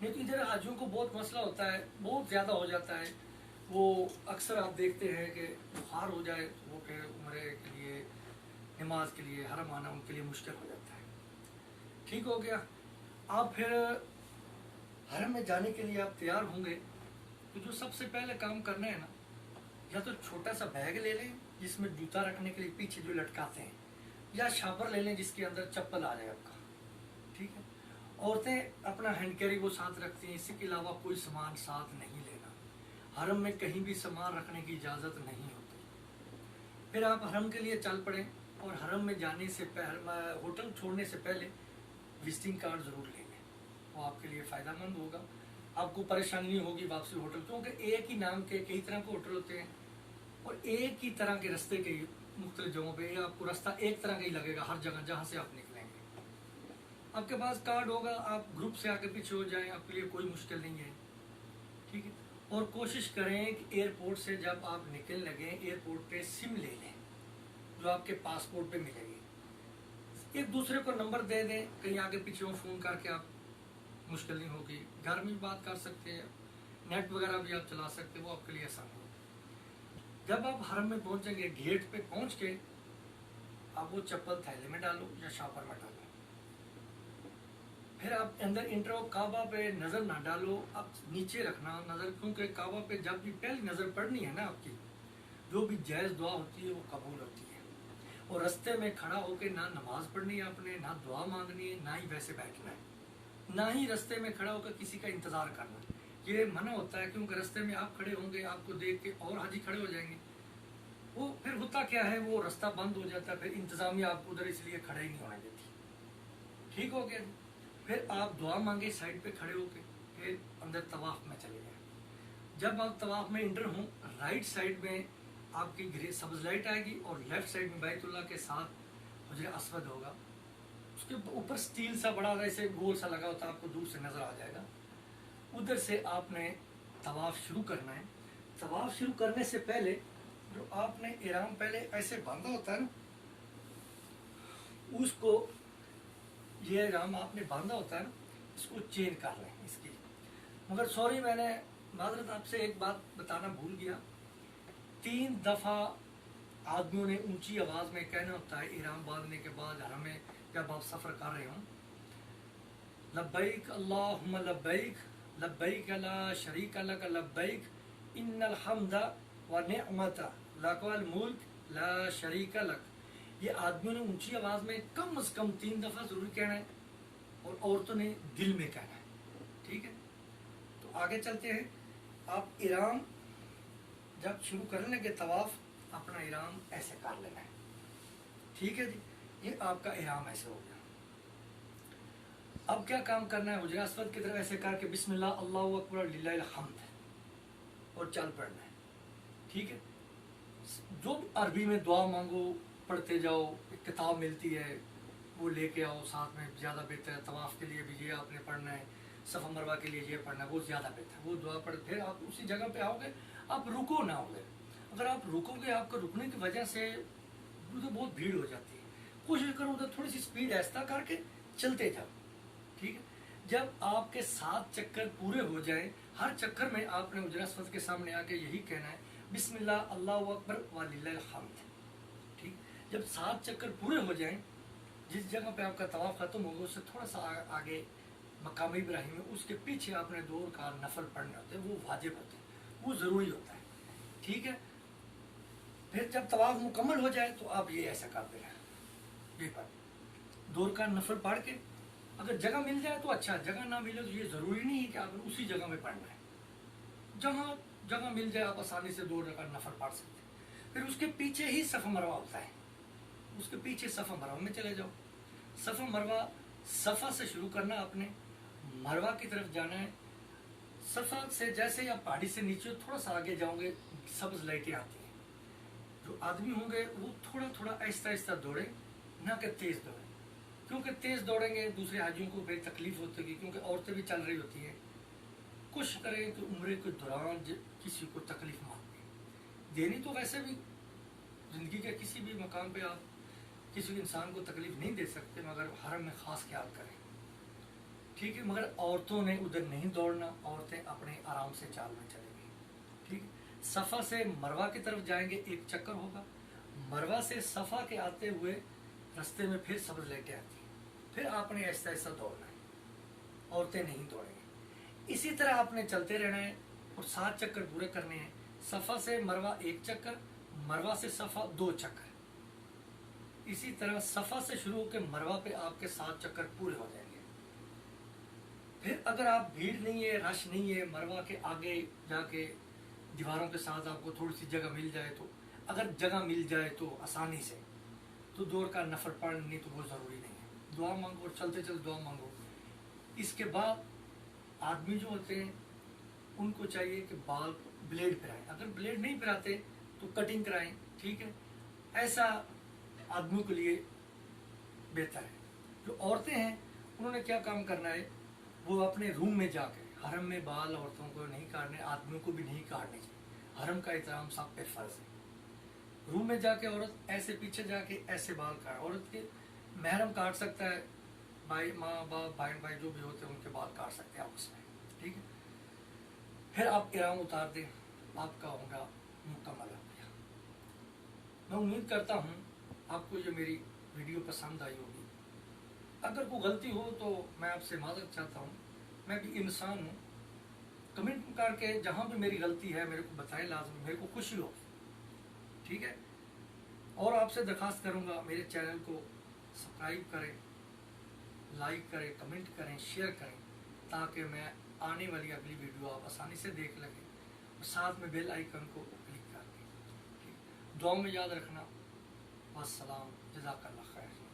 نہیں تو ادھر حاجیوں کو بہت مسئلہ ہوتا ہے، بہت زیادہ ہو جاتا ہے، وہ اکثر آپ دیکھتے ہیں کہ بخار ہو جائے تو وہ پھر عمرے کے لیے، نماز کے لیے حرم آنا ان کے لیے مشکل ہو جاتا ہے۔ ٹھیک ہو گیا، آپ پھر حرم میں جانے کے لیے آپ تیار ہوں گے تو جو سب سے پہلے کام کرنا ہے نا، یا تو چھوٹا سا بیگ لے لیں جس میں جوتا رکھنے کے لیے پیچھے جو لٹکاتے ہیں، یا شاپر لے لیں جس کے اندر چپل آ جائے آپ کا، ٹھیک ہے۔ عورتیں اپنا ہینڈ کیری وہ ساتھ رکھتی ہیں، اس کے علاوہ کوئی سامان ساتھ نہیں لینا، حرم میں کہیں بھی سامان رکھنے کی اجازت نہیں ہوتی۔ پھر آپ حرم کے لیے چل پڑیں، اور حرم میں جانے سے پہلے، ہوٹل چھوڑنے سے پہلے وزٹنگ کارڈ ضرور لے لیں، وہ آپ کے لیے فائدہ مند ہوگا، آپ کو پریشانی نہیں ہوگی واپسی ہوٹل، کیونکہ ایک ہی نام کے کئی طرح کے ہوٹل ہوتے ہیں اور ایک ہی طرح کے رستے کے مختلف جگہوں پہ آپ کو رستہ ایک طرح کا ہی لگے گا ہر جگہ جہاں سے آپ نکلیں گے۔ آپ کے پاس کارڈ ہوگا، آپ گروپ سے آگے پیچھے ہو جائیں، آپ کے لیے کوئی مشکل نہیں ہے، ٹھیک ہے۔ اور کوشش کریں کہ ایئرپورٹ سے جب آپ نکل لگیں ایئرپورٹ پہ سم لے لیں جو آپ کے پاسپورٹ پہ ملے گی، ایک دوسرے کو نمبر دے دیں، کہیں آگے پیچھے ہو فون کر کے آپ مشکل نہیں ہوگی، گھر میں بات کر سکتے ہیں، نیٹ وغیرہ بھی آپ چلا سکتے ہیں، وہ آپ کے لیے آسان ہوگا۔ جب آپ حرم میں پہنچیں گے گیٹ پہ پہنچ کے آپ وہ چپل تھیلے میں ڈالو یا شاپر میں ڈالو، پھر آپ اندر انٹر کعبہ پہ نظر نہ ڈالو، آپ نیچے رکھنا نظر، کیونکہ کعبہ پہ جب بھی پہلی نظر پڑنی ہے نا آپ کی، جو بھی جائز دعا ہوتی ہے وہ قبول ہوتی ہے، اور رستے میں کھڑا ہو کے نہ نماز پڑھنی ہے آپ نے، نہ دعا مانگنی ہے، نہ ہی ویسے بیٹھنا ہے، نہ ہی رستے میں کھڑا ہو کر کسی کا انتظار کرنا، یہ منع ہوتا ہے، کیونکہ رستے میں آپ کھڑے ہوں گے آپ کو دیکھ کے اور حاجی کھڑے ہو جائیں گے، وہ پھر ہوتا کیا ہے، وہ رستہ بند ہو جاتا ہے، پھر انتظامیہ آپ کو ادھر اس لیے کھڑے ہی نہیں ہونے دیتی۔ ٹھیک ہو گیا، پھر آپ دعا مانگے سائڈ پہ کھڑے ہو کے، پھر اندر طواف میں چلے جائیں۔ جب آپ طواف میں انٹر ہوں، رائٹ سائڈ میں آپ کی گرے سبز لائٹ آئے گی، اور لیفٹ سائڈ میں بیت اللہ کے ساتھ حجر اسود ہوگا، اس کے اوپر سٹیل سا بڑا ایسے گول سا لگا ہوتا ہے، آپ کو دور سے نظر آ جائے گا، ادھر سے آپ نے طواف شروع کرنا ہے۔ طواف شروع کرنے سے پہلے جو آپ نے احرام پہلے ایسے باندھا ہوتا ہے نا، اس کو، یہ احرام آپ نے باندھا ہوتا ہے نا، اس کو چین کر لیں اس کی، مگر سوری میں نے معذرت آپ سے ایک بات بتانا بھول گیا، 3 دفعہ آدمیوں نے اونچی آواز میں کہنا ہوتا ہے احرام باندھنے کے بعد حرم میں جب آپ سفر کر رہے ہوں، لبیک اللہم لبیک، لبیک لا شریک لک لبیک، ان الحمد ونعمت لک والملک لا شریک لک۔ یہ آدمیوں نے اونچی آواز میں کم از کم 3 دفعہ ضرور کہنا ہے، اور عورتوں نے دل میں کہنا ہے، ٹھیک ہے۔ تو آگے چلتے ہیں، آپ احرام جب شروع کرنے لگے طواف، اپنا احرام ایسے کر لینا ہے، ٹھیک ہے جی، یہ آپ کا احرام ایسے ہو گیا۔ اب کیا کام کرنا ہے، حجر اسود کی طرف ایسے کر کے بسم اللہ اللہ اکبر للہ الحمد، اور چل پڑنا ہے، ٹھیک ہے۔ جو بھی عربی میں دعا مانگو پڑھتے جاؤ، ایک کتاب ملتی ہے وہ لے کے آؤ ساتھ میں، زیادہ بہتر ہے۔ طواف کے لیے بھی یہ آپ نے پڑھنا ہے، صفا مروہ کے لیے یہ پڑھنا ہے، وہ زیادہ بہتر ہے، وہ دعا پڑھ، پھر آپ اسی جگہ پہ آؤ گے، آپ رکو نہ ہوگے، اگر آپ رکو گے آپ کو رکنے کی وجہ سے ادھر بہت بھیڑ ہو جاتی ہے، کوشش کرو ادھر تھوڑی سی سپیڈ ایسا کر کے چلتے جاؤ، ٹھیک ہے۔ جب آپ کے 7 چکر پورے ہو جائیں، ہر چکر میں آپ نے حجر اسود کے سامنے آ کے یہی کہنا ہے بسم اللہ اللہ اکبر وللہ الحمد، ٹھیک۔ جب 7 چکر پورے ہو جائیں، جس جگہ پہ آپ کا طواف ختم ہوگا اس سے تھوڑا سا آگے مقام ابراہیم ہے، اس کے پیچھے آپ نے 2 رکعت نفل پڑھنے ہوتے ہیں، وہ واجب ہوتے ہیں، وہ ضروری ہوتا ہے، ٹھیک ہے۔ پھر جب طواف مکمل ہو جائے تو آپ یہ ایسا کرتے رہیں، یہ پڑھ 2 رکعت نفل پڑھ کے، اگر جگہ مل جائے تو اچھا، جگہ نہ ملے تو یہ ضروری نہیں ہے کہ آپ اسی جگہ میں پڑھنا ہے، جہاں جگہ مل جائے آپ آسانی سے 2 رکعت نفل پڑھ سکتے ہیں۔ پھر اس کے پیچھے ہی صفا مروہ ہوتا ہے، اس کے پیچھے صفا مروہ میں چلے جاؤ، صفا مروہ، صفا سے شروع کرنا آپ نے، مروہ کی طرف جانا ہے، صفا سے جیسے ہی آپ پہاڑی سے نیچے تھوڑا سا آگے جاؤ گے سبز لائٹیں آتی ہیں، جو آدمی ہوں گے وہ تھوڑا تھوڑا آہستہ آہستہ دوڑیں، نہ کہ تیز دوڑیں، کیونکہ تیز دوڑیں گے دوسرے حاجیوں کو بے تکلیف ہوتی ہے، کیونکہ عورتیں بھی چل رہی ہوتی ہیں، کوشش کریں کہ عمرے کے دوران کسی کو تکلیف نہ دینی، تو ویسے بھی زندگی کے کسی بھی مقام پہ آپ کسی انسان کو تکلیف نہیں دے سکتے، مگر حرم میں خاص خیال کریں۔ ٹھیک ہے، مگر عورتوں نے ادھر نہیں دوڑنا، عورتیں اپنے آرام سے چال میں چلیں گی، ٹھیک ہے۔ صفا سے مروہ کی طرف جائیں گے، ایک چکر ہوگا، مروہ سے صفا کے آتے ہوئے رستے میں پھر سبز لائٹیں آتی ہیں، پھر آپ نے ایسا ایسا دوڑنا ہے، عورتیں نہیں دوڑیں گی۔ اسی طرح آپ نے چلتے رہنا ہے اور 7 چکر پورے کرنے ہیں، صفا سے مروہ 1 چکر، مروہ سے صفا 2 چکر، اسی طرح صفا سے شروع ہو کے مروہ پہ آپ کے 7 چکر پورے ہو جائیں گے۔ پھر اگر آپ بھیڑ نہیں ہے، رش نہیں ہے، مروہ کے آگے جا کے دیواروں کے ساتھ آپ کو تھوڑی سی جگہ مل جائے تو، اگر جگہ مل جائے تو آسانی سے، تو دور کا نفل پڑھنی تو وہ ضروری نہیں ہے، دعا مانگو اور چلتے چلتے دعا مانگو۔ اس کے بعد آدمی جو ہوتے ہیں ان کو چاہیے کہ بال بلیڈ پھرائیں، اگر بلیڈ نہیں پھراتے تو کٹنگ کرائیں، ٹھیک ہے، ایسا آدمیوں کے لیے بہتر ہے۔ جو عورتیں ہیں انہوں نے کیا کام کرنا ہے، وہ اپنے روم میں جا کے، حرم میں بال عورتوں کو نہیں کاٹنے، آدمیوں کو بھی نہیں کاٹنے چاہیے، حرم کا احترام سب پہ فرض ہے۔ روم میں جا کے عورت ایسے پیچھے جا کے ایسے بال کاٹ، عورت کے محرم کاٹ سکتا ہے، بھائی ماں باپ بہن بھائی جو بھی ہوتے ہیں ان کے بال کاٹ سکتے ہیں آپس میں، ٹھیک ہے۔ پھر آپ احرام اتار دیں، آپ کا عمرہ مکمل ہو گیا۔ میں امید کرتا ہوں آپ کو یہ میری ویڈیو پسند آئی ہوگی، اگر کوئی غلطی ہو تو میں آپ سے معذرت چاہتا ہوں، میں بھی انسان ہوں، کمنٹ کر کے جہاں بھی میری غلطی ہے میرے کو بتائیں، لازمی میرے کو خوشی ہوگی، ٹھیک ہے۔ اور آپ سے درخواست کروں گا میرے چینل کو سبسکرائب کریں، لائک کریں، کمنٹ کریں، شیئر کریں، تاکہ میں آنے والی اگلی ویڈیو آپ آسانی سے دیکھ لگیں، اور ساتھ میں بیل آئیکن کو کلک کر دیں، ٹھیک۔ دعاؤں میں یاد رکھنا، والسلام، جزاک اللہ خیر۔